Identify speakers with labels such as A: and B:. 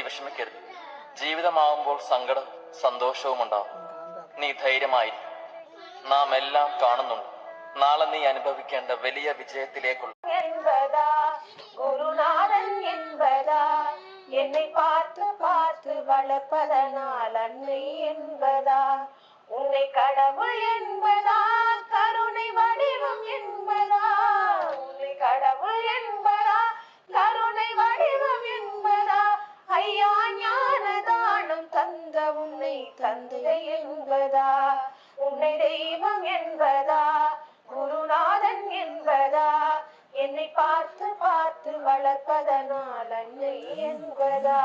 A: വിഷമിക്കരുത്. ജീവിതമാവുമ്പോൾ സങ്കടം സന്തോഷവും ഉണ്ടാവും. നീ ധൈര്യമായിരിക്കും. നാം എല്ലാം കാണുന്നുണ്ട്. നാളെ നീ അനുഭവിക്കേണ്ട വലിയ വിജയത്തിലേക്കുള്ള
B: ഗുരുനാഥൻ என்பதா என்னை பார்த்து பார்த்து வளர்ப்பதனால் அன்னை என்பதா உன்னை கடவுள் என்பதா கருணை வடிவம் என்பதா உன்னை கடவுள் என்பதா கருணை வடிவம் என்பதா ஐயா ஞான தானம் தந்த உன்னை தந்தை என்பதா உன்னை தெய்வம் என்பதா குருநாதன் என்பதா என்னை பார்த்து பார்த்து வளர்ப்பதனால் அன்னை என்பதா